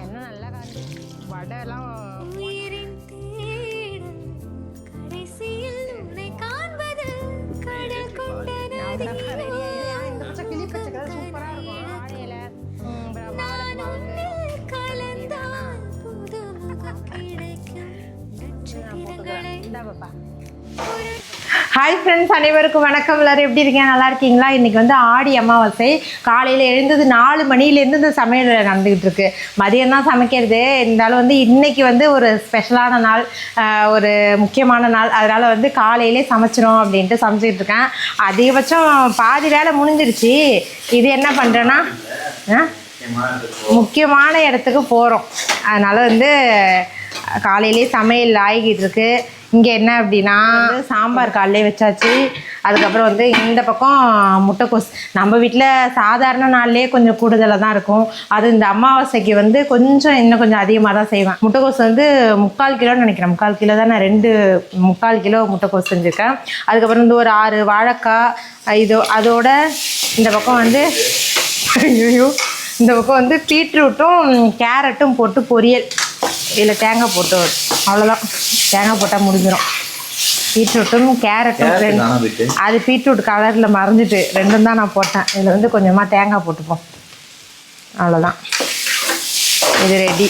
என்ன நல்லா காஞ்சு வடைலாம் ஹாய் ஃப்ரெண்ட்ஸ், அனைவருக்கும் வணக்கம். எல்லோரும் எப்படி இருக்கீங்க? நல்லா இருக்கீங்களா? இன்றைக்கி வந்து ஆடி அமாவாசை. காலையில் எழுந்தது 4 மணிலேருந்து இந்த சமையல் நடந்துக்கிட்டு இருக்கு. மதியம் தான் சமைக்கிறது. இருந்தாலும் வந்து இன்றைக்கி வந்து ஒரு ஸ்பெஷலான நாள், ஒரு முக்கியமான நாள். அதனால் வந்து காலையிலே சமைச்சிடும் அப்படின்ட்டு சமைச்சிக்கிட்டு இருக்கேன். அதிகபட்சம் பாதி வேலை முடிஞ்சிருச்சு. இது என்ன பண்ணுறேன்னா, முக்கியமான இடத்துக்கு போகிறோம். அதனால் வந்து காலையிலே சமையல் ஆகிக்கிட்டு இருக்கு. இங்கே என்ன அப்படின்னா, சாம்பார் காலையிலே வச்சாச்சு. அதுக்கப்புறம் வந்து இந்த பக்கம் முட்டைக்கோஸ். நம்ம வீட்டில் சாதாரண நாள்லேயே கொஞ்சம் கூடுதலாக தான் இருக்கும். அது இந்த அமாவாசைக்கு வந்து இன்னும் கொஞ்சம் அதிகமாக தான் செய்வேன். முட்டைக்கோஸ் வந்து 3/4 கிலோன்னு நினைக்கிறேன். 3/4 கிலோ தான். நான் 3/4 கிலோ முட்டைக்கோஸ் செஞ்சுருக்கேன். அதுக்கப்புறம் வந்து ஒரு 6 வாழைக்காய். அதோட இந்த பக்கம் வந்து இந்த பக்கம் வந்து பீட்ரூட்டும் கேரட்டும் போட்டு பொரியல். இதில் தேங்காய் போட்டு, அவ்வளோதான். தேங்காய் போட்டால் முடிஞ்சிடும். பீட்ரூட்டும் கேரட்டும் அது பீட்ரூட் கலரில் மறைஞ்சிட்டு ரெண்டும் தான் நான் போட்டேன். இதில் வந்து கொஞ்சமாக தேங்காய் போட்டுப்போம். அவ்வளோதான், இது ரெடி.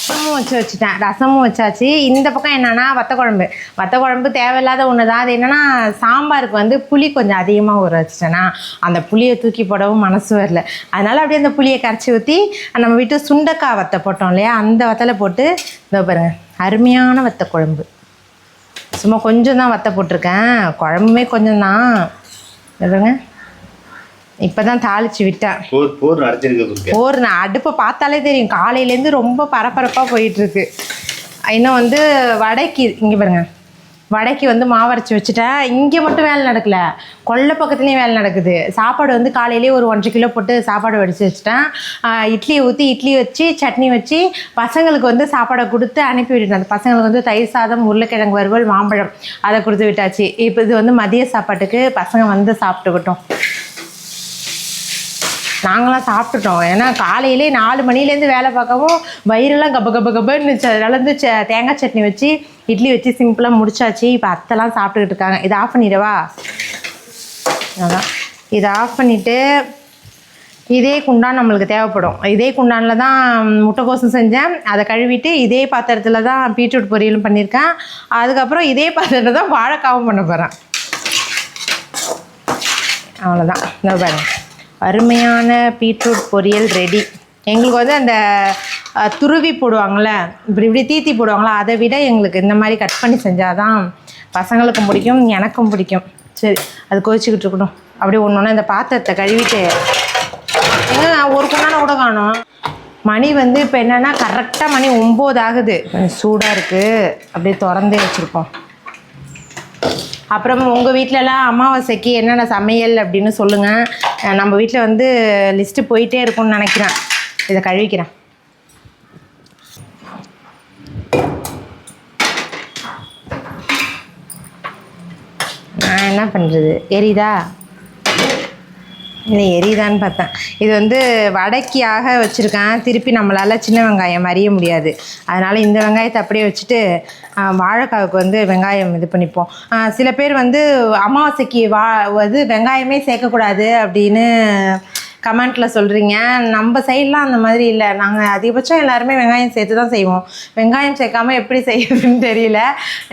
ரசமும் வச்சுட்டேன். ரசமும் வச்சாச்சு. இந்த பக்கம் என்னென்னா வத்தக்குழம்பு தேவையில்லாத ஒன்று தான். அது என்னென்னா, சாம்பாருக்கு வந்து புளி கொஞ்சம் அதிகமாக ஊற வச்சுட்டேன்னா அந்த புளியை தூக்கி போடவும் மனசு வரல. அதனால் அப்படியே அந்த புளியை கரைச்சி ஊற்றி நம்ம வீட்டு சுண்டைக்காய் வத்தை போட்டோம் இல்லையா, அந்த வத்தலை போட்டு இதோ பாருங்க, அருமையான வத்தக்குழம்பு. சும்மா கொஞ்சம் தான் வத்தை போட்டிருக்கேன். குழம்புமே கொஞ்சம் தான். பாருங்க, இப்போ தான் தாளித்து விட்டேன். போர் நான் அடுப்பை பார்த்தாலே தெரியும். காலையிலேருந்து ரொம்ப பரபரப்பாக போயிட்டுருக்கு. இன்னும் வந்து வடைக்கு இங்கே பாருங்க, வடைக்கு வந்து மாவரைச்சி வச்சுட்டேன். இங்கே மட்டும் வேலை நடக்கல, கொல்லை பக்கத்துலேயும் வேலை நடக்குது. சாப்பாடு வந்து காலையிலேயே ஒரு 1.5 கிலோ போட்டு சாப்பாடு வடித்து வச்சுட்டேன். இட்லி ஊற்றி இட்லி வச்சு சட்னி வச்சு பசங்களுக்கு வந்து சாப்பாடை கொடுத்து அனுப்பி விட்டுட்டேன். அந்த பசங்களுக்கு வந்து தயிர் சாதம், உருளைக்கிழங்கு வறுவல், மாம்பழம் அதை கொடுத்து விட்டாச்சு. இப்போ இது வந்து மதிய சாப்பாட்டுக்கு பசங்க வந்து சாப்பிட்டுக்கிட்டோம். நாங்களாம் சாப்பிட்டுட்டோம். ஏன்னா காலையிலே 4 மணிலேருந்து வேலை பார்க்கவும் வயிறெல்லாம் கபன்னு இருந்துச்சு. அதனால வந்து தேங்காய் சட்னி வச்சு இட்லி வச்சு சிம்பிளாக முடிச்சாச்சு. இப்போ அத்தைலாம் சாப்பிட்டுக்கிட்டு இருக்காங்க. இதை ஆஃப் பண்ணிடவா? அதான், இதை ஆஃப் பண்ணிவிட்டு இதே குண்டான் நம்மளுக்கு தேவைப்படும். இதே குண்டானில் தான் முட்டைக்கோசும் செஞ்சேன். அதை கழுவிட்டு இதே பாத்திரத்தில் தான் பீட்ரூட் பொரியலும் பண்ணியிருக்கேன். அதுக்கப்புறம் இதே பாத்திரத்தில் தான் வாழைக்காவும் பண்ண போகிறேன். அவ்வளோதான். இந்த பாருங்க, அருமையான பீட்ரூட் பொரியல் ரெடி. எங்களுக்கு வந்து அந்த துருவி போடுவாங்கள்ல, இப்படி தீத்தி போடுவாங்களா, அதை விட எங்களுக்கு இந்த மாதிரி கட் பண்ணி செஞ்சால் தான் பசங்களுக்கும் பிடிக்கும், எனக்கும் பிடிக்கும். சரி, அது கொதிச்சுக்கிட்டு இருக்கணும். அப்படியே ஒன்று இந்த பாத்திரத்தை கழுவிட்டு ஒரு குண்டான கூட காணும். மணி வந்து இப்போ என்னென்னா கரெக்டாக மணி 9 ஆகுது. கொஞ்சம் சூடாக இருக்குது. அப்படியே திறந்தே வச்சுருப்போம். அப்புறம் உங்கள் வீட்டிலலாம் அமாவாசைக்கு என்னென்ன சமையல் அப்படின்னு சொல்லுங்கள். நம்ம வீட்டில் வந்து லிஸ்ட்டு போயிட்டே இருக்கும்னு நினைக்கிறேன். இதை கழுவிக்கிறேன். நான் என்ன பண்ணுறது, எரியுதா? இல்லை, எரியுதான்னு பார்த்தேன். இது வந்து வடைக்காக வச்சுருக்கேன். திருப்பி நம்மளால் சின்ன வெங்காயம் அறிய முடியாது. அதனால் இந்த வெங்காயத்தை அப்படியே வச்சுட்டு வாழைக்காவுக்கு வந்து வெங்காயம் இது பண்ணிப்போம். சில பேர் வந்து அமாவாசைக்கு வெங்காயமே சேர்க்கக்கூடாது அப்படின்னு கமெண்ட்டில் சொல்கிறீங்க. நம்ம சைட்லாம் அந்த மாதிரி இல்லை. நாங்கள் அதிகபட்சம் எல்லாருமே வெங்காயம் சேர்த்து தான் செய்வோம். வெங்காயம் சேர்க்காமல் எப்படி செய்யுதுன்னு தெரியல.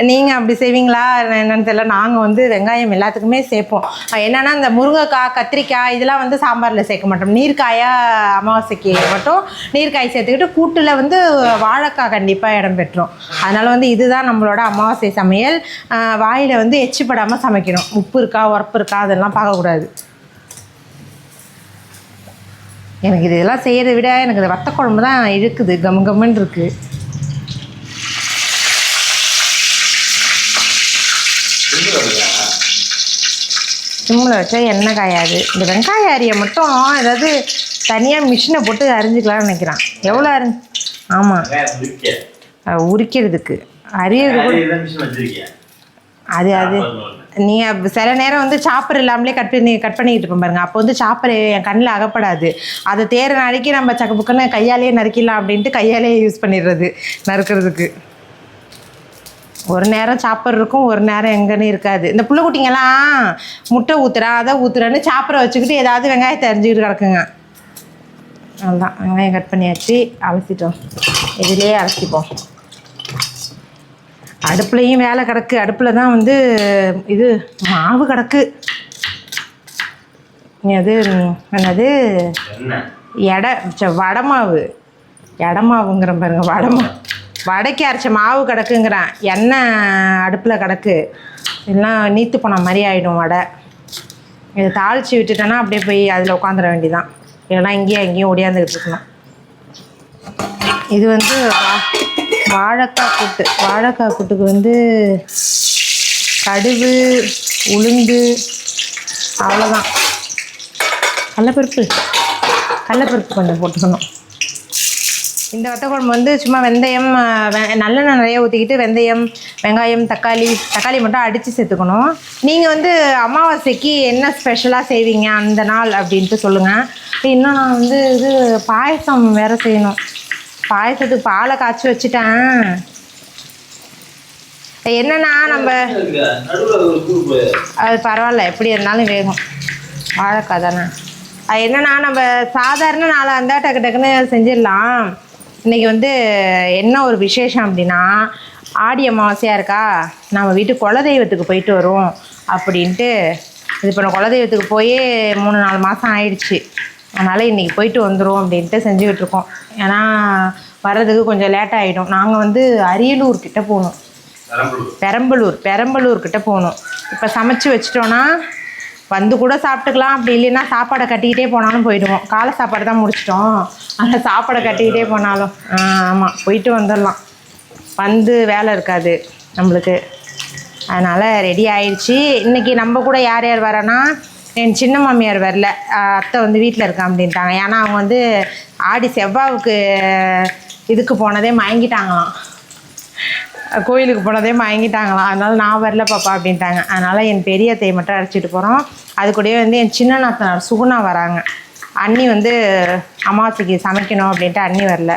நீங்கள் அப்படி செய்வீங்களா என்னன்னு தெரியல. நாங்கள் வந்து வெங்காயம் எல்லாத்துக்குமே சேர்ப்போம். என்னென்னா இந்த முருங்கைக்காய், கத்திரிக்காய் இதெல்லாம் வந்து சாம்பாரில் சேர்க்க மாட்டோம். நீர்க்காயாக அமாவாசைக்கு மட்டும் நீர்க்காய் சேர்த்துக்கிட்டு கூட்டில் வந்து வாழைக்காய் கண்டிப்பாக இடம் பெற்றோம். அதனால் வந்து இதுதான் நம்மளோட அமாவாசை சமையல். வாயில் வந்து எச்சிப்படாமல் சமைக்கணும். உப்பு இருக்கா, உரப்பு இருக்கா, அதெல்லாம் பார்க்கக்கூடாது. எனக்கு இதெல்லாம் செய்கிறத விட எனக்கு இந்த வத்தக்குழம்பு தான் இழுக்குது. கம்முன்னு இருக்குது. சிம்மில் வச்சா எண்ணெய் காயாது. இந்த வெங்காய அரியை மட்டும் ஏதாவது தனியாக மிஷினை போட்டு அரிஞ்சிக்கலாம்னு நினைக்கிறான். எவ்வளோ ஆமாம், உரிக்கிறதுக்கு அரியது கூட அது நீங்கள் சில நேரம் வந்து சாப்பர் இல்லாமலே கட் பண்ணிக்கிட்டு இருப்போம் பாருங்க. அப்போ வந்து சாப்பர் என் கண்ணில் அகப்படாது. அதை தேர நாளைக்கு நம்ம சக்கப்புக்குன்னு கையாலேயே நறுக்கிடலாம் அப்படின்ட்டு கையாலேயே யூஸ் பண்ணிடுறது நறுக்கிறதுக்கு. ஒரு நேரம் சாப்பர் இருக்கும், ஒரு நேரம் எங்கன்னு இருக்காது. இந்த புள்ள குட்டிங்கெல்லாம் முட்டை ஊற்றுறா அதை ஊற்றுறேன்னு சாப்பரை வச்சுக்கிட்டு ஏதாவது வெங்காயத்தை அரிஞ்சிக்கிட்டு கிடக்குங்க. அதுதான் வெங்காயம் கட் பண்ணியாச்சு, அலசிட்டோம். இதுலேயே அலசிப்போம். அடுப்புலையும் வேலை கிடக்கு. அடுப்பில் தான் வந்து இது மாவு கிடக்கு. அது என்னது வடை மாவுங்கிற பாருங்க. வடைக்கு அரைச்ச மாவு கிடக்குங்கிறேன். எண்ணெய் அடுப்பில் கிடக்கு. எல்லாம் நீத்து போன மாதிரி ஆகிடும் வடை. இதை தாளித்து விட்டுட்டேன்னா அப்படியே போய் அதில் உட்காந்துட வேண்டியதான். இல்லைன்னா எங்கேயும் ஒடியாந்துக்கிட்டு இருக்கணும். இது வந்து வாழைக்காய் கூட்டுக்கு வந்து கடுகு, உளுந்து, அவ்வளோதான். கடலைப்பருப்பு கொஞ்சம் போட்டுக்கணும். இந்த வத்தக்குழம்பு வந்து சும்மா வெந்தயம், நல்லெண்ணெய் நிறைய ஊற்றிக்கிட்டு வெந்தயம், வெங்காயம், தக்காளி மட்டும் அடித்து சேர்த்துக்கணும். நீங்கள் வந்து அமாவாசைக்கு என்ன ஸ்பெஷலாக செய்வீங்க அந்த நாள் அப்படின்ட்டு சொல்லுங்கள். இன்னும் நான் வந்து இது பாயசம் வேறு செய்யணும். பாயசத்துக்கு பாலை காய்ச்சி வச்சுட்டேன். என்னன்னா நம்ம அது பரவாயில்ல, எப்படி இருந்தாலும் வேகும். வாழைக்காய் தானே. அது என்னன்னா நம்ம சாதாரண நாளாக இருந்தால் டக்கு டக்குன்னு செஞ்சிடலாம். இன்றைக்கி வந்து என்ன ஒரு விசேஷம் அப்படின்னா, ஆடி அமாவாசையாக இருக்கா, நம்ம வீட்டு குலதெய்வத்துக்கு போயிட்டு வரும் அப்படின்ட்டு இது பண்ண. குலதெய்வத்துக்கு போய் 3-4 மாதம் ஆயிடுச்சு. அதனால் இன்றைக்கி போயிட்டு வந்துடும் அப்படின்ட்டு செஞ்சுக்கிட்டு இருக்கோம். ஏன்னா வர்றதுக்கு கொஞ்சம் லேட் ஆகிடும். நாங்கள் வந்து அரியலூர்கிட்ட போகணும், பெரம்பலூர்கிட்ட போகணும். இப்போ சமைச்சு வச்சிட்டோன்னா வந்து கூட சாப்பிட்டுக்கலாம். அப்படி இல்லைன்னா சாப்பாடை கட்டிக்கிட்டே போனாலும் போயிடுவோம். காலை சாப்பாடு தான் முடிச்சிட்டோம். ஆனால் சாப்பாடை கட்டிக்கிட்டே போனாலும் ஆமாம் போயிட்டு வந்துடலாம். வந்து வேலை இருக்காது நம்மளுக்கு. அதனால் ரெடி ஆயிடுச்சு. இன்றைக்கி நம்ம கூட யார் வரேன்னா, என் சின்ன மாமியார் வரல. அத்தை வந்து வீட்டில் இருக்கேன் அப்படின்ட்டாங்க. ஏன்னா அவங்க வந்து ஆடி செவ்வாவுக்கு இதுக்கு போனதே மயங்கிட்டாங்களாம், கோயிலுக்கு போனதே மயங்கிட்டாங்களாம். அதனால் நான் வரல பாப்பா அப்படின்ட்டாங்க. அதனால் என் பெரிய அத்தையை மட்டும் அழைச்சிட்டு போகிறோம். அது கூடவே வந்து என் சின்ன நாத்தனார் சுகுணா வராங்க. அண்ணி வந்து அமாவாசைக்கு சமைக்கணும் அப்படின்ட்டு அண்ணி வரல.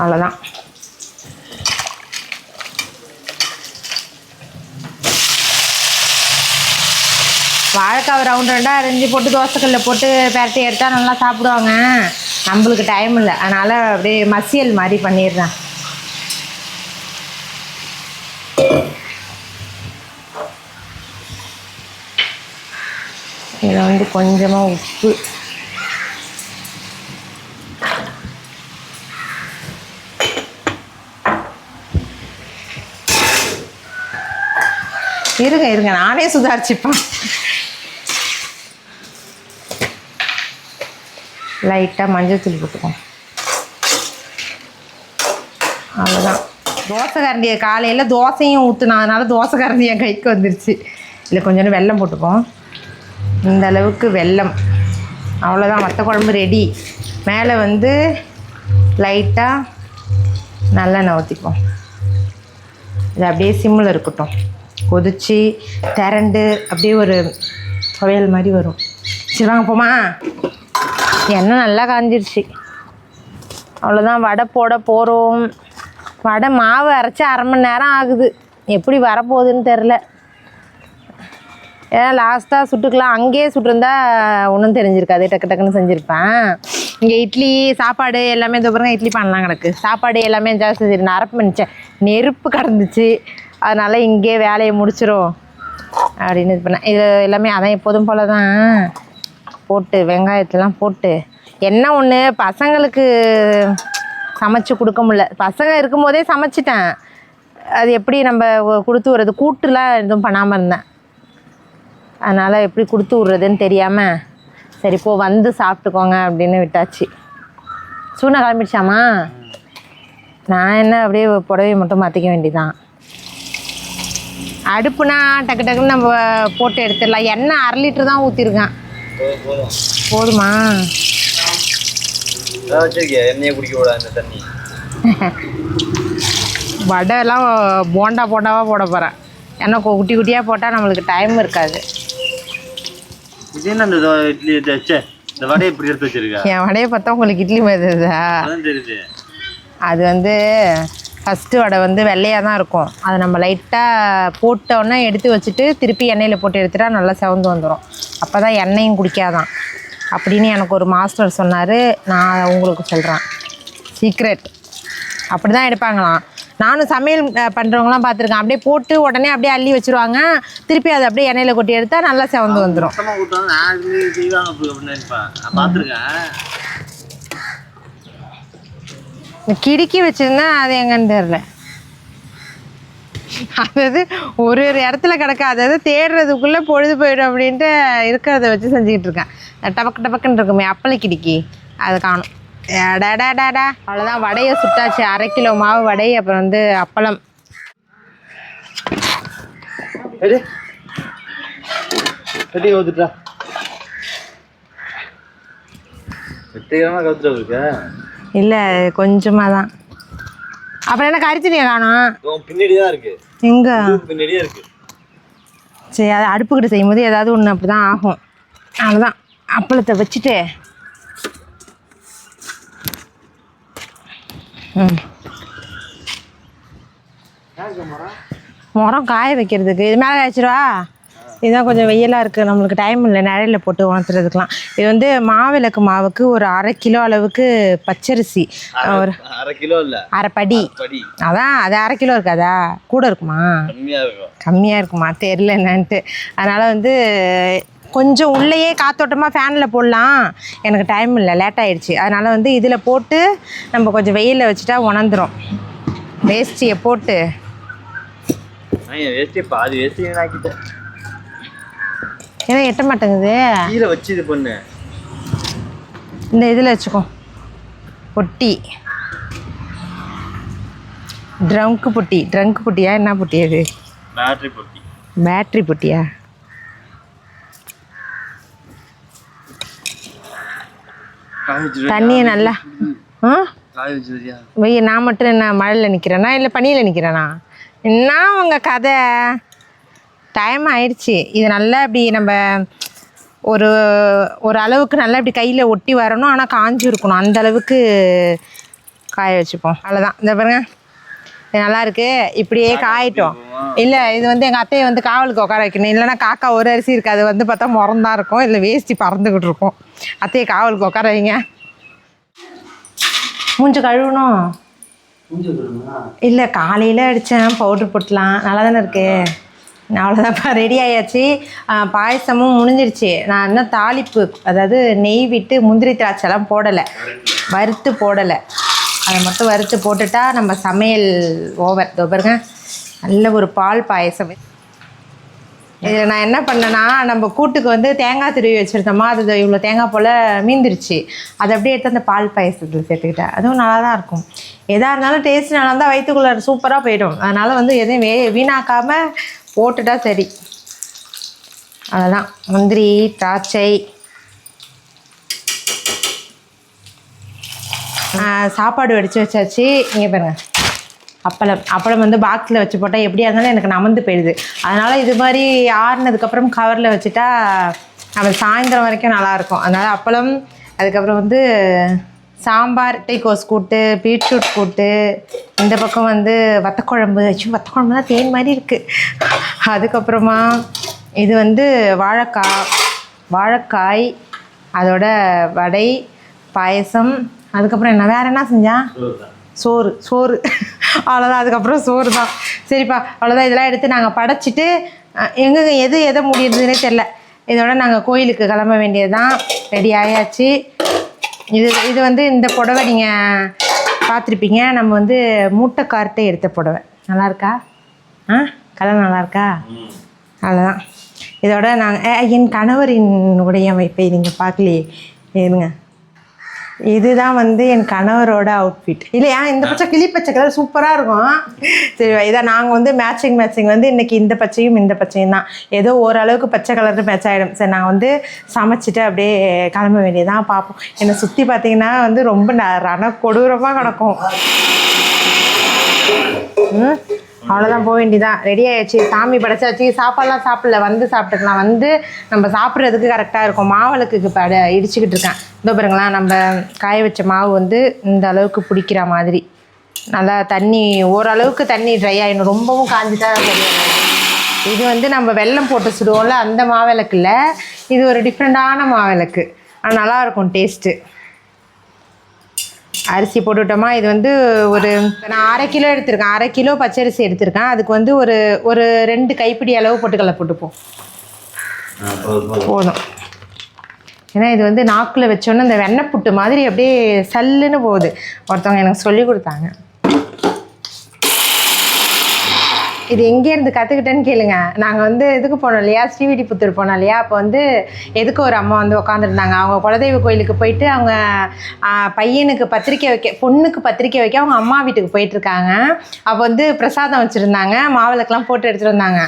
அவ்வளோதான். வாழைக்காய் ரவுண்டாக அரிஞ்சு போட்டு தோசைக்கல்ல போட்டு பெரட்டி எடுத்தால் நல்லா சாப்பிடுவாங்க. நம்மளுக்கு டைம் இல்லை. அதனால் அப்படியே மசியல் மாதிரி பண்ணிடுறேன். இதில் வந்து கொஞ்சமாக உப்பு, இருங்க நானே சுதாரிச்சுப்பேன். லைட்டாக மஞ்சள் தூள் போட்டுக்கோம். அவ்வளோதான். தோசை கரண்டியை காலையில் தோசையும் ஊற்றுனா, அதனால தோசை கரண்டி என் கைக்கு வந்துருச்சு. இல்லை கொஞ்சோண்டு வெல்லம் போட்டுப்போம். இந்த அளவுக்கு வெல்லம். அவ்வளோதான், வத்த குழம்பு ரெடி. மேலே வந்து லைட்டாக நல்லெண்ணெய் ஊற்றிப்போம். இது அப்படியே சிம்மில் இருக்கட்டும். கொதிச்சு திரண்டு அப்படியே ஒரு துவையல் மாதிரி வரும். சரி வாங்க போமா. எண்ணெய் நல்லா காஞ்சிருச்சு. அவ்வளோதான், வடை போட போகிறோம். வடை மாவு அரைச்சி 1/2 மணி நேரம் ஆகுது. எப்படி வரப்போகுதுன்னு தெரில. ஏன்னா லாஸ்ட்டாக சுட்டுக்கலாம். அங்கேயே சுட்டுருந்தா ஒன்றும் தெரிஞ்சிருக்காது, டக்கு டக்குன்னு செஞ்சுருப்பேன். இங்கே இட்லி சாப்பாடு எல்லாமே இந்த பாருங்க, இட்லி பண்ணலாம் கிடக்கு. சாப்பாடு எல்லாமே ஜாஸ்தி செஞ்சு அரப்பு பண்ணிச்சேன். நெருப்பு கடந்துச்சு. அதனால் இங்கே வேலையை முடிச்சிடும் அப்படின்னு இது பண்ணேன். இது எல்லாமே அதான் எப்போதும் போல் தான் போட்டு வெங்காயத்தெலாம் போட்டு. என்ன ஒன்று, பசங்களுக்கு சமைச்சு கொடுக்க முடியல. பசங்க இருக்கும்போதே சமைச்சிட்டேன். அது எப்படி நம்ம கொடுத்து விட்றது, கூட்டுலாம் எதுவும் பண்ணாமல் இருந்தேன். அதனால் எப்படி கொடுத்து விட்றதுன்னு தெரியாமல் சரி போ வந்து சாப்பிட்டுக்கோங்க அப்படின்னு விட்டாச்சு. சூனா கிளம்பிடுச்சாமா. நான் என்ன அப்படியே புடவையை மட்டும் மாற்றிக்க வேண்டியதான். அடுப்புனா டக்கு டக்குன்னு நம்ம போட்டு எடுத்துடலாம். எண்ணெய் 1/2 லிட்டர் தான் ஊற்றிருக்கேன். போதுமா? வடைலாம் போண்டாவாக போட போகிறேன். ஏன்னா குட்டி குட்டியாக போட்டால் நம்மளுக்கு டைம் இருக்காது. இது என்ன இட்லி இந்த வடையை இப்படி எடுத்து வச்சிருக்கா? என் வடையை பார்த்தா உங்களுக்கு இட்லி மாதிரி தெரியுது. அது வந்து ஃபஸ்ட்டு வடை வந்து வெள்ளையாக தான் இருக்கும். அதை நம்ம லைட்டாக போட்டோன்னே எடுத்து வச்சுட்டு திருப்பி எண்ணெயில் போட்டு எடுத்துட்டா நல்லா செவந்து வந்துடும். அப்போ தான் எண்ணெயும் குடிக்காதான் அப்படின்னு எனக்கு ஒரு மாஸ்டர் சொன்னார். நான் உங்களுக்கு சொல்கிறேன் சீக்ரெட். அப்படி தான் எடுப்பாங்களாம். நானும் சமையல் பண்ணுறவங்களாம் பார்த்துருக்கேன். அப்படியே போட்டு உடனே அப்படியே அள்ளி வச்சுருவாங்க. திருப்பி அதை அப்படியே எண்ணெயில் கொட்டி எடுத்தால் நல்லா செவந்து வந்துடும். கிடுக்கி வச்சுருந்தா அது எங்கன்னு தெரில. அதாவது ஒரு இடத்துல கிடக்க அதாவது தேடுறதுக்குள்ளே பொழுது போயிடும் அப்படின்ட்டு இருக்கிறத வச்சு செஞ்சுக்கிட்டு இருக்கேன். டபக்கு டபக்குன்னு இருக்குமே அப்பளை கிடுக்கி, அது காணும். டேடா அவ்வளோதான். வடையை சுட்டாச்சு. 1/2 கிலோ மாவு வடை, அப்புறம் வந்து அப்பளம். இல்லை கொஞ்சமாக தான். அப்புறம் என்ன கரிச்சடியா காணும்? பின்னாடி தான் இருக்கு. எங்க பின்னாடியே இருக்கு. சரி, அது அடுப்புக்கிட்ட செய்யும்போது ஏதாவது ஒன்று அப்படி தான் ஆகும். அவ்வளோதான். அப்பளத்தை வச்சுட்டு மரம் காய வைக்கிறதுக்கு இது மேலே காய்ச்சிருவா. இதுதான் கொஞ்சம் வெயிலாக இருக்குது, நம்மளுக்கு டைம் இல்லை நிழலில் போட்டு உணர்த்துறதுக்கெலாம். இது வந்து மாவிளக்கு மாவுக்கு ஒரு 1/2 கிலோ அளவுக்கு பச்சரிசி, ஒரு 1/2 கிலோ இல்லை 1/2 படி. அதான் அது 1/2 கிலோ இருக்காதா? கூட இருக்குமா? கம்மியாக இருக்குமா தெரில என்னன்ட்டு. அதனால் வந்து கொஞ்சம் உள்ளேயே காத்தோட்டமாக ஃபேனில் போடலாம். எனக்கு டைம் இல்லை, லேட் ஆகிடுச்சு. அதனால் வந்து இதில் போட்டு நம்ம கொஞ்சம் வெயிலில் வச்சுட்டா உணர்ந்துடும். வேஸ்டியை போட்டு பாதி வேஸ்டி ஆக்கிட்டேன். ஏன்னா எட்ட மாட்டேங்குது. கீழே வச்சு இது பண்ணு. இந்த இதில் வச்சுக்கோ. பொட்டி, ட்ரங்க் பொட்டியா என்ன பொட்டி அது? பேட்ரி பொட்டியா? தண்ணியை நல்லா வெய்ய. நான் மட்டும் என்ன மழையில் நிற்கிறேனா இல்லை பனியில் நிற்கிறேனா? என்ன உங்கள் கதை? டைம் ஆயிடுச்சு. இது நல்லா இப்படி நம்ம ஒரு ஒரு அளவுக்கு நல்லா இப்படி கையில் ஒட்டி வரணும். ஆனால் காஞ்சி இருக்கணும், அந்த அளவுக்கு காய வச்சுப்போம். அவ்வளோதான். இந்த பாருங்க, இது நல்லாயிருக்கு. இப்படியே காயிட்டோம். இல்லை, இது வந்து எங்கள் அத்தையை வந்து காவலுக்கு உட்கார வைக்கணும். இல்லைன்னா காக்கா ஒரு அரிசி இருக்குது, அது வந்து பார்த்தா முறந்தான் இருக்கும், இல்லை வேஸ்டி பறந்துக்கிட்டு இருக்கும். அத்தையை காவலுக்கு உட்கார வைங்க. மூஞ்சு கழுவணும். இல்லை, காலையில் அடித்தேன், பவுட்ரு போட்டலாம். நல்லா தானே இருக்கு. அவ்வளோதான்ப்பா, ரெடி ஆயாச்சு. பாயசமும் முடிஞ்சிருச்சு. நான் இன்னும் தாளிப்பு, அதாவது நெய் விட்டு முந்திரி திராட்சைலாம் போடலை, வறுத்து போடலை. அதை மட்டும் வறுத்து போட்டுட்டா நம்ம சமையல் ஓவர். இதோ பாருங்க, நல்ல ஒரு பால் பாயசம். இதில் நான் என்ன பண்ணேன்னா, நம்ம கூட்டுக்கு வந்து தேங்காய் துருவி வச்சுருந்தோமா, அது இவ்வளோ தேங்காய் போல் மீந்துருச்சு. அதை அப்படியே எடுத்து அந்த பால் பாயசத்தில் சேர்த்துக்கிட்டேன். அதுவும் நல்லா தான் இருக்கும். எதாக இருந்தாலும் டேஸ்ட் நல்லா இருந்தால் வயிற்றுக்குள்ளே சூப்பராக போயிடும். அதனால் வந்து எதையும் வீணாக்காமல் போட்டுட்டா சரி. அதுதான் முந்திரி திராட்சை. சாப்பாடு வடித்து வச்சாச்சு. இங்கே பாருங்கள், அப்பளம் வந்து பாக்ஸில் வச்சு போட்டால் எப்படியா இருந்தாலும் எனக்கு நமந்து போயிடுது. அதனால் இது மாதிரி ஆறுனதுக்கப்புறம் கவரில் வச்சுட்டா நம்ம சாயந்தரம் வரைக்கும் நல்லாயிருக்கும். அதனால் அப்பளம், அதுக்கப்புறம் வந்து சாம்பார், முட்டைக்கோஸ் கூட்டு, பீட்ரூட் கூட்டு, இந்த பக்கம் வந்து வத்தக்குழம்பு. வத்தக்குழம்பு தான் தேன் மாதிரி இருக்குது. அதுக்கப்புறமா இது வந்து வாழைக்காய், அதோட வடை, பாயசம். அதுக்கப்புறம் என்ன வேறு என்ன செஞ்சான்? சோறு. அவ்வளோதான். அதுக்கப்புறம் சோறு தான். சரிப்பா, அவ்வளோதான். இதெல்லாம் எடுத்து நாங்கள் படைச்சிட்டு எங்கே எதை முடியுதுன்னே தெரில. இதோட நாங்கள் கோயிலுக்கு கிளம்ப வேண்டியது தான். ரெடி ஆயாச்சு. இது வந்து இந்த புடவை நீங்கள் பார்த்துருப்பீங்க. நம்ம வந்து மூட்டைக்கார்ட்டை எடுத்த புடவை. நல்லாயிருக்கா? கலர் நல்லாயிருக்கா? அவ்வளோதான். இதோட நாங்கள் என் கணவரின் உடையமைப்பை நீங்கள் பார்க்கலையே. இருங்க, இதுதான் வந்து என் கணவரோட அவுட்ஃபிட் இல்லையா? இந்த பச்சை கிளி பச்சை கலர் சூப்பராக இருக்கும். சரி, இதான் நாங்கள் வந்து மேட்சிங் வந்து இன்றைக்கி இந்த பச்சையும் தான். ஏதோ ஓரளவுக்கு பச்சை கலருக்கு மேட்ச் ஆகிடும். சரி, நாங்கள் வந்து சமைச்சிட்டு அப்படியே கிளம்ப வேண்டியதான். பார்ப்போம். என்னை சுற்றி பார்த்தீங்கன்னா வந்து ரொம்ப கொடூரமாக கிடக்கும். அவ்வளோதான், போக வேண்டியதான். ரெடி ஆயிடுச்சு, சாமி படைச்சாச்சு. சாப்பாடெலாம் சாப்பிடல, வந்து சாப்பிட்டுக்கலாம். வந்து நம்ம சாப்பிட்றதுக்கு கரெக்டாக இருக்கும். மாவிளக்குக்கு இப்போ இடிச்சுக்கிட்டு இருக்கேன். இதோ பாருங்களேன், நம்ம காய வச்ச மாவு வந்து இந்த அளவுக்கு பிடிக்கிற மாதிரி நல்லா தண்ணி, ஓரளவுக்கு தண்ணி ட்ரை ஆகிடணும், ரொம்பவும் காஞ்சிட்டா சரியாக. இது வந்து நம்ம வெல்லம் போட்டு சுடுவோம்ல, அந்த மாவிளக்கு இல்லை, இது ஒரு டிஃப்ரெண்ட்டான மாவிளக்கு. ஆனால் நல்லாயிருக்கும் டேஸ்ட்டு. அரிசி போட்டுவிட்டோமா, இது வந்து ஒரு நான் 1/2 கிலோ எடுத்திருக்கேன். 1/2 கிலோ பச்சரிசி எடுத்திருக்கேன். அதுக்கு வந்து ஒரு 2 கைப்பிடி அளவு பொட்டுக்கடலை போட்டுப்போம், போதும். ஏன்னா இது வந்து நாக்கில் வச்சோன்னே இந்த வெண்ணெய் புட்டு மாதிரி அப்படியே சல்லுன்னு போகுது. ஒருத்தவங்க எனக்கு சொல்லி கொடுத்தாங்க. இது எங்கேருந்து கற்றுக்கிட்டேன்னு கேளுங்க. நாங்கள் வந்து இதுக்கு போனோம் இல்லையா, ஸ்ரீவில்லிபுத்தூர் போனோம் இல்லையா, அப்போ வந்து எதுக்கு ஒரு அம்மா வந்து உட்காந்துருந்தாங்க. அவங்க குலதெய்வ கோயிலுக்கு போயிட்டு அவங்க பையனுக்கு பத்திரிக்கை வைக்க, பொண்ணுக்கு பத்திரிக்கை வைக்க அவங்க அம்மா வீட்டுக்கு போயிட்டுருக்காங்க. அப்போ வந்து பிரசாதம் வச்சுருந்தாங்க, மாவிளக்கெலாம் போட்டு எடுத்துகிட்டு வந்தாங்க.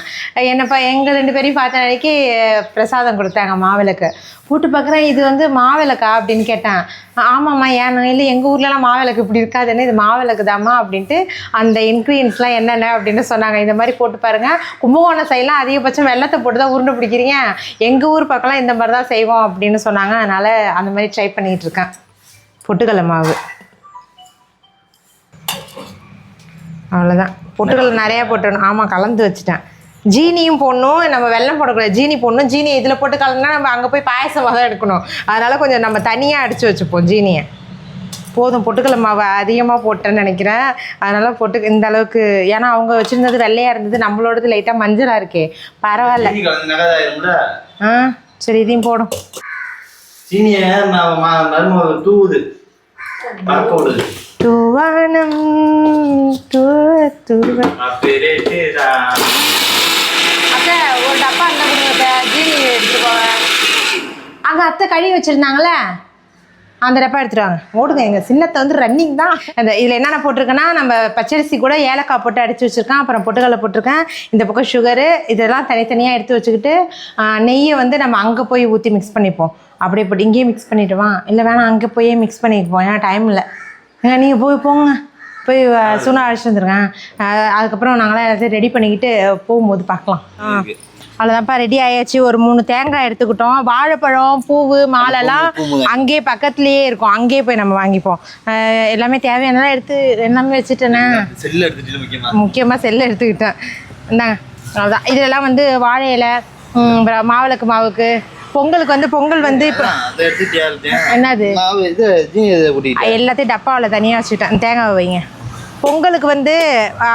என்னப்பா எங்கள் 2 பேரையும் பார்த்த அன்றைக்கி பிரசாதம் கொடுத்தாங்க, மாவிளக்கு போட்டு பார்க்குறேன். இது வந்து மாவிளக்கா அப்படின்னு கேட்டேன். ஆமாம்மா, ஏன் இல்லை எங்கள் ஊர்லலாம் மாவிளக்கு இப்படி இருக்காதுன்னு, இது மாவிளக்கு தாம்மா அப்படின்ட்டு அந்த இன்க்ரீடியன்ஸ்லாம் என்னென்ன அப்படின்னு சொன்னாங்க. இந்த மாதிரி போட்டு பாருங்கள். கும்பகோணம் சைட்லாம் அதிகபட்சம் வெள்ளத்தை போட்டு தான் உருண்டை பிடிக்கிறீங்க, எங்கள் ஊர் பக்கம்லாம் இந்த மாதிரி தான் செய்வோம் அப்படின்னு சொன்னாங்க. அதனால் அந்த மாதிரி ட்ரை பண்ணிகிட்டு இருக்கேன். பொட்டுக்கடலை மாவு அவ்வளோதான். பொட்டுக்கடலை நிறையா போட்டணும். ஆமாம், கலந்து வச்சுட்டேன். ஜீனியும் போடணும், நம்ம வெல்லம் போடக்கூடாது, ஜீனி போடணும். ஜீனி இதில் போட்டு கலந்துனா நம்ம அங்கே போய் பாயசமாக தான் எடுக்கணும். அதனால் கொஞ்சம் நம்ம தனியாக அடித்து வச்சுப்போம் ஜீனியை. போதும், பொட்டுக்கடலை மாவை அதிகமாக போட்டேன்னு நினைக்கிறேன். அதனால் போட்டு இந்த அளவுக்கு, ஏன்னா அவங்க வச்சுருந்தது வெள்ளையாக இருந்தது, நம்மளோடது லைட்டாக மஞ்சளாக இருக்கே, பரவாயில்ல. சரி, இதையும் போடும். தூவானம் அத்தை ஒரு டப்பா அந்த கொடுங்க, ஜீனி எடுத்துக்கோங்க. அங்கே அத்தை கழுவி வச்சுருந்தாங்களே, அந்த டப்பா எடுத்துருவாங்க. ஓடுங்க, எங்கள் சின்னத்தை வந்து ரன்னிங் தான். அந்த இதில் என்னென்ன போட்டிருக்கேன்னா, நம்ம பச்சரிசி கூட ஏலக்காய் போட்டு அடித்து வச்சுருக்கேன், அப்புறம் பொட்டுக்கடலை போட்டிருக்கேன், இந்த பக்கம் சுகரு, இதெல்லாம் தனித்தனியாக எடுத்து வச்சுக்கிட்டு நெய்யை வந்து நம்ம அங்கே போய் ஊற்றி மிக்ஸ் பண்ணிப்போம். அப்படியே போட்டு இங்கேயே மிக்ஸ் பண்ணிவிடுவான், இல்லை வேணாம் அங்கே போய் மிக்ஸ் பண்ணிப்போம், ஏன்னா டைம் இல்லை. ஏங்க நீங்கள் போங்க, போய் சூனா அழைச்சிட்டு வந்துருங்க. அதுக்கப்புறம் நாங்களாம் எல்லாத்தையும் ரெடி பண்ணிக்கிட்டு போகும்போது பார்க்கலாம். அவ்வளோதான்ப்பா, ரெடி ஆயாச்சு. ஒரு 3 தேங்காய் எடுத்துக்கிட்டோம். வாழைப்பழம், பூவு, மாலைலாம் அங்கேயே பக்கத்துலேயே இருக்கும், அங்கேயே போய் நம்ம வாங்கிப்போம். எல்லாமே தேவையானதான் எடுத்து எல்லாமே வச்சுட்டேனே. முக்கியமாக செல்லை எடுத்துக்கிட்டேன். இந்தாங்க, அவ்வளோதான். இதெல்லாம் வந்து வாழை இலை, மாவிளக்கு மாவுக்கு, பொங்கலுக்கு வந்து பொங்கல் வந்து இப்போ என்னது எல்லாத்தையும் டப்பாவில் தனியாக வச்சுக்கிட்டேன். தேங்காவை வைங்க. பொங்கலுக்கு வந்து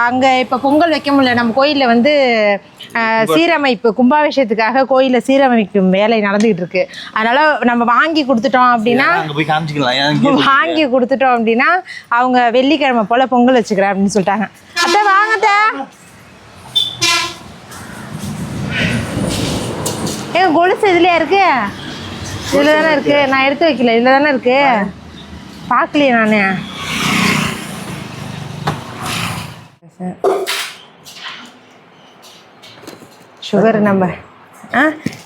அங்கே இப்போ பொங்கல் வைக்க முடியல, நம்ம கோயிலில் வந்து சீரமைப்பு கும்பாபிஷேகத்துக்காக கோயிலில் சீரமைக்கும் வேலை நடந்துக்கிட்டு இருக்கு. அதனால் நம்ம வாங்கி கொடுத்துட்டோம் அப்படின்னா அவங்க வெள்ளிக்கிழமை போல் பொங்கல் வச்சுக்கிறேன் அப்படின்னு சொல்லிட்டாங்க. அத்தை வாங்கத்த, ஏங்க கொலுசு இதுலையா இருக்கு? இதில் தானே இருக்கு, நான் எடுத்து வைக்கல, இதில் தானே இருக்கு, பார்க்கலையே நான். சுகர் நம்ம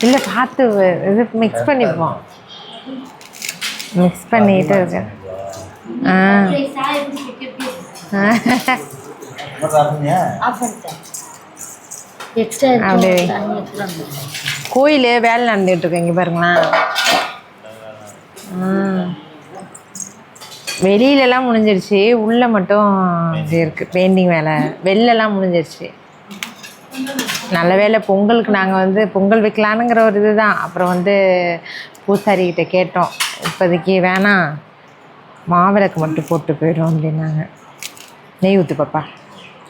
இல்லை பார்த்து இது மிக்ஸ் பண்ணிப்போம், மிக்ஸ் பண்ணிட்டு இருக்கேன். அப்படியே கோயில் வேலை நடந்துகிட்டு இருக்கு, இங்கே பாருங்களேன். வெளியிலலாம் முடிஞ்சிருச்சு, உள்ளே மட்டும் இது இருக்குது பெயிண்டிங் வேலை. வெளிலலாம் முடிஞ்சிருச்சு. நல்ல வேலை பொங்கலுக்கு நாங்கள் வந்து பொங்கல் வைக்கலானுங்கிற ஒரு இது தான். அப்புறம் வந்து பூசாரிக்கிட்ட கேட்டோம், இப்போதைக்கு வேணாம், மாவிளக்கு மட்டும் போட்டு போயிடும் அப்படின்னாங்க. நெய் ஊற்று பாப்பா,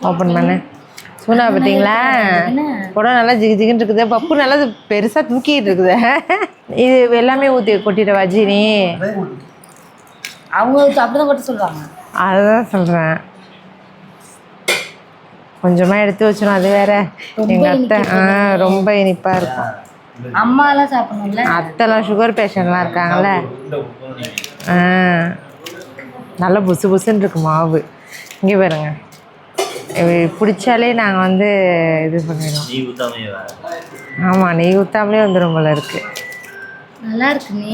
ஓப்பன் பண்ணு. சூனா பார்த்தீங்களா, புடம் நல்லா ஜிகு ஜிகுன்னு இருக்குது, பப்பு நல்லா பெருசாக தூக்கிட்டு இருக்குது. இது எல்லாமே ஊற்றி கொட்டிடுவா ஜீனி? அவங்க அப்படிதான் கொட்ட சொல்கிறாங்க. அதுதான் சொல்கிறேன், கொஞ்சமாக எடுத்து வச்சிடும். அது வேற எங்கள் அத்தை ரொம்ப இனிப்பாக இருக்கும். அம்மாலாம் சாப்பிடணும்ல, அத்தைலாம் சுகர் பேஷண்ட்லாம் இருக்காங்கல்ல. நல்லா புசு புசுன்னு இருக்கு மாவு. இங்கே பாருங்க, பிடிச்சாலே நாங்கள் வந்து இது பண்ணிடுவோம். ஆமாம், நெய் ஊற்றாமலே வந்துடும் போல இருக்கு. நல்லா இருக்கு. நீ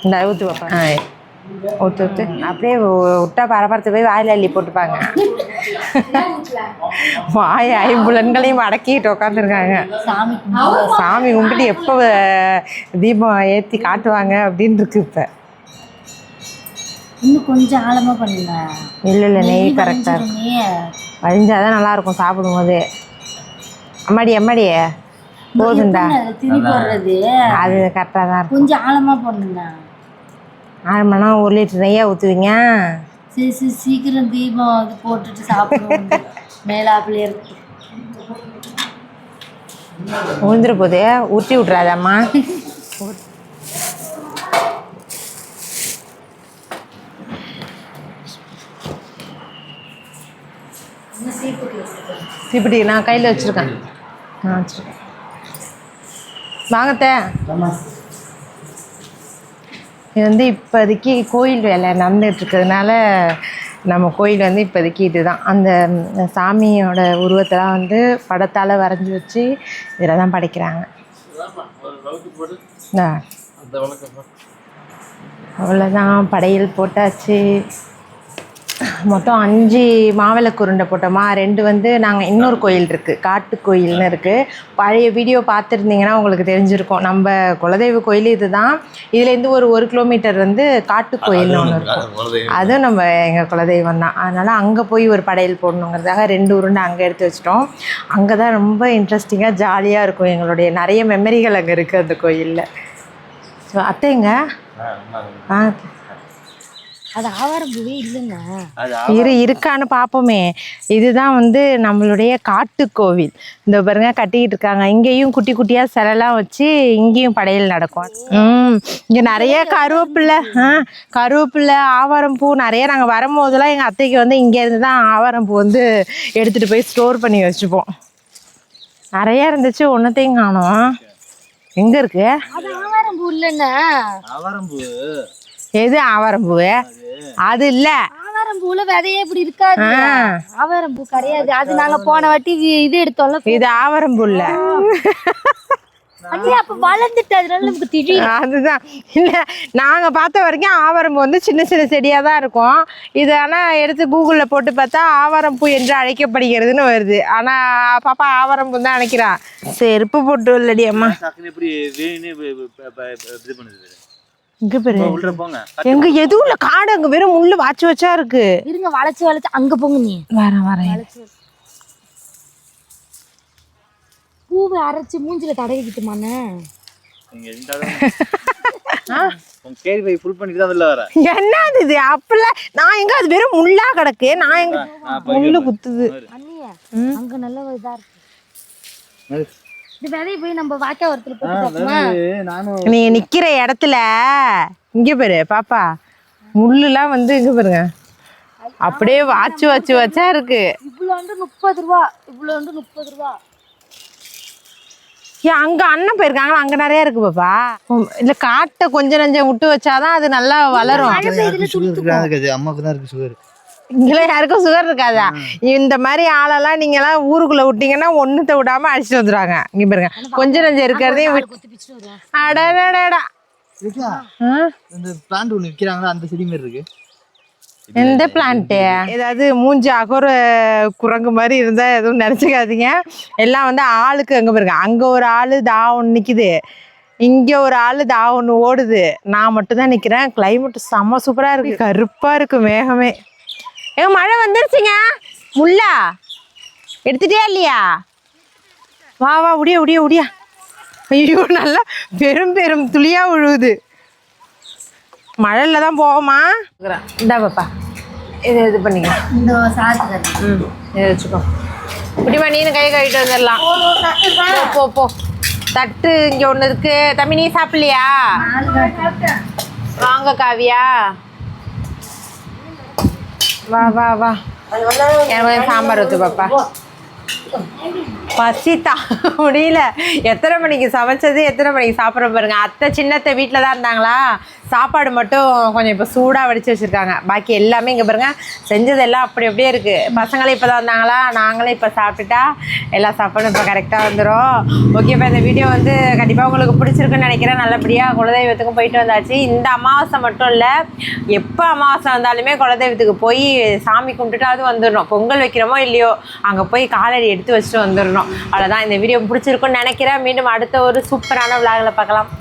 இந்த ஊற்று வைப்பேன், ஊற்று ஊற்று அப்படியே விட்டா பரபரத்து போய் வாயில் அள்ளி போட்டுப்பாங்க. வாய் ஐம்புலன்களையும் அடக்கிட்டு உட்காந்துருக்காங்க. சாமி சாமி கும்பிட்டு எப்போ தீபம் ஏற்றி காட்டுவாங்க அப்படின்னு இருக்கு. இப்போ இன்னும் கொஞ்சம் ஆழமா பண்ணுங்க. இல்லை நெய் கரெக்டாக இருக்கும். வழிஞ்சாதான் நல்லாயிருக்கும் சாப்பிடும்போது. அம்மாடி போதுண்டா. திணி போடுறது அது கரெக்டாக தான் இருக்கும். கொஞ்சம் ஆழமா பண்ணுங்க. 6 மணி நேரம் 1 லிட்டர் நெய்யாக ஊற்றுவீங்க. சரி சீக்கிரம் தீபம் அது போட்டுட்டு சாப்பிடுவோம். மேலாப்பிலே இருக்கு. உழுந்துற போது ஊற்றி விட்றாதம்மா. இப்படி நான் கையில் வச்சுருக்கேன். வச்சுருக்கேன். வாங்கத்த. இது வந்து இப்போதைக்கு கோயில் வேலை நடந்துகிட்ருக்கிறதுனால நம்ம கோயில் வந்து இப்போதைக்கு இதுதான். அந்த சாமியோட உருவத்தெல்லாம் வந்து படத்தால் வரைஞ்சி வச்சு இதில் தான் படைக்கிறாங்க. அவ்வளோதான், படையல் போட்டாச்சு. மொத்தம் 5 மாவிளக்கு உருண்டை போட்டோமா. 2 வந்து நாங்கள் இன்னொரு கோயில் இருக்குது, காட்டு கோயில்னு இருக்குது. பழைய வீடியோ பார்த்துருந்தீங்கன்னா உங்களுக்கு தெரிஞ்சிருக்கும். நம்ம குலதெய்வ கோயில் இது தான். இதுலேருந்து ஒரு 1 கிலோமீட்டர் வந்து காட்டு கோயில்னு ஒன்று இருக்கும். அதுவும் நம்ம எங்கள் குலதெய்வம் தான். அதனால் அங்கே போய் ஒரு படையல் போடணுங்கிறதுக்காக 2 உருண்டை அங்கே எடுத்து வச்சிட்டோம். அங்கே தான் ரொம்ப இன்ட்ரெஸ்டிங்காக ஜாலியாக இருக்கும். எங்களுடைய நிறைய மெமரிகள் அங்கே இருக்குது அந்த கோயிலில். ஸோ அத்தைங்க அது ஆவாரம்பூவே இல்லைங்க. இருக்கான்னு பார்ப்போமே. இதுதான் வந்து நம்மளுடைய காட்டுக்கோவில். இந்த பாருங்க கட்டிக்கிட்டு இருக்காங்க. இங்கேயும் குட்டி குட்டியாக சிலைலாம் வச்சு இங்கேயும் படையல் நடக்கும். இங்கே நிறைய கருவேப்பிலை ஆவாரம்பூ நிறைய. நாங்கள் வரும்போதெல்லாம் எங்கள் அத்தைக்கு வந்து இங்கேருந்து தான் ஆவாரம்பூ வந்து எடுத்துகிட்டு போய் ஸ்டோர் பண்ணி வச்சுப்போம். நிறைய இருந்துச்சு, ஒன்றத்தையும் காணோம். எங்கே இருக்கு ஆவாரம்பூ? இல்லைங்க. ஆவாரம்பூ எது ஆவாரம்பூ? அது இல்ல. ஆவாரம்பூல விதையே இப்படி இருக்காது. ஆவாரம்பூ கிடையாது. அது நாங்க போன வாட்டி இது எடுத்தோம்ல. இது ஆவாரம்பூ இல்ல. அப்ப வளர்ந்துட்டு அதனால நமக்கு தெரியும். அதுதான் இல்ல, நாங்க பார்த்த வரைக்கும் ஆவாரம்பூ வந்து சின்ன சின்ன செடியா தான் இருக்கும். இது ஆனா எடுத்து கூகுள்ல போட்டு பார்த்தா ஆவாரம்பூ என்று அழைக்கப்படுகிறதுன்னு வருது. ஆனா பாப்பா ஆவாரம்பூ தான் நினைக்கிறா. செருப்பு போட்டு இல்லடி அம்மா. இங்க பேரு எங்க எதுவும் இல்ல, காடு அங்க வெறும் முள்ளு வாச்சு வச்சா இருக்கு. இருங்க, வளைச்சு அங்க போங்க. நீ வரேன். பூவை அரைச்சு மூஞ்சில தடவிக்கிட்டுமானே. என்னது இது? அப்பல நான் எங்க அது வெறும் முள்ளா கிடக்கு. நான் எங்க முள்ளு குத்துது. அங்க நல்ல இதா இருக்கு. விதையை போய் நம்ம வாய்க்கா ஒருத்தர் போட்டு நீ நிக்கிற இடத்துல இங்க பாரு பாப்பா, முள்ளுலாம் வந்து இங்க பாருங்க அப்படியே வாச்சு வச்சா இருக்கு. இவ்வளவு வந்து 30 ரூபா. இவ்வளவு வந்து 30 ரூபா. ஏன் அங்க அண்ணன் போயிருக்காங்களா? அங்க நிறைய இருக்கு பாப்பா. இல்ல காட்டை கொஞ்சம் நஞ்சம் விட்டு வச்சாதான் அது நல்லா வளரும். அம்மாக்கு தான் இருக்கு சுகர். இங்கெல்லாம் யாருக்கும் சுகர் இருக்காதா? இந்த மாதிரி ஆளெல்லாம் நீங்க எல்லாம் ஊருக்குள்ள விட்டீங்கன்னா ஒண்ணுத்த விடாம அடிச்சுட்டு வந்துடுவாங்க. இங்க பாருங்க கொஞ்சம் நஞ்சம் இருக்கிறதையும் அடடடா. இந்த பிளான்ட் ஒண்ணு விக்கிறாங்களா, அந்த செடி மாதிரி இருக்கு. எந்த பிளான்ட்டு? ஏதாவது மூஞ்சி அகோர குரங்கு மாதிரி இருந்தா எதுவும் நினைச்சுக்காதீங்க. எல்லாம் வந்து ஆளுக்கு அங்க பாருங்க. அங்க ஒரு ஆளு தா ஒன்று நிக்குது, இங்க ஒரு ஆளு தா ஒன்று ஓடுது. நான் மட்டும் தான் நிக்கிறேன். கிளைமேட் செம்ம சூப்பரா இருக்கு. கருப்பா இருக்கு மேகமே. ஏங்க மழை வந்துருச்சுங்க. முள்ளா எடுத்துட்டியா இல்லையா? வா உடியா. ஐயோ நல்லா பெரும் துளியா விழுவுது. மழையில தான் போவோமா? இந்தா பாப்பா, இது பண்ணிக்கலாம். இந்த சாத்து இதை வச்சுக்கோ. இப்படிமா நீனு கை கழுவிட்டு வந்துடலாம். போ. தட்டு இங்கே ஒன்று இருக்கு. தம்பி நீ சாப்பிடலையா? வாங்க காவியா, வா எனக்கு கொஞ்சம் சாம்பார் ஊற்று பாப்பா. பசி முடியல. எத்தனை மணிக்கு சமைச்சது எத்தனை மணிக்கு சாப்பிட்ற பாருங்க. அத்தை சின்னத்தை வீட்டில் தான் இருந்தாங்களா, சாப்பாடு மட்டும் கொஞ்சம் இப்போ சூடாக வடித்து வச்சுருக்காங்க. பாக்கி எல்லாமே இங்கே பாருங்க செஞ்சதெல்லாம் அப்படி அப்படியே இருக்குது. பசங்களே இப்போ தான் வந்தாங்களா, நாங்களே இப்போ சாப்பிட்டுட்டா எல்லா சாப்பாடும் இப்போ கரெக்டாக வந்துடும். ஓகே, இப்போ இந்த வீடியோ வந்து கண்டிப்பாக உங்களுக்கு பிடிச்சிருக்குன்னு நினைக்கிறேன். நல்லபடியாக குலதெய்வத்துக்கும் போயிட்டு வந்தாச்சு. இந்த அமாவாசை மட்டும் இல்லை, எப்போ அமாவாசை வந்தாலுமே குலதெய்வத்துக்கு போய் சாமி கும்பிட்டுட்டாவது வந்துடணும். பொங்கல் வைக்கிறோமோ இல்லையோ அங்கே போய் காலடி எடுத்து வச்சுட்டு வந்துடணும். அவ்வளோதான். இந்த வீடியோ பிடிச்சிருக்குன்னு நினைக்கிறேன். மீண்டும் அடுத்த ஒரு சூப்பரான விளாகில் பார்க்கலாம்.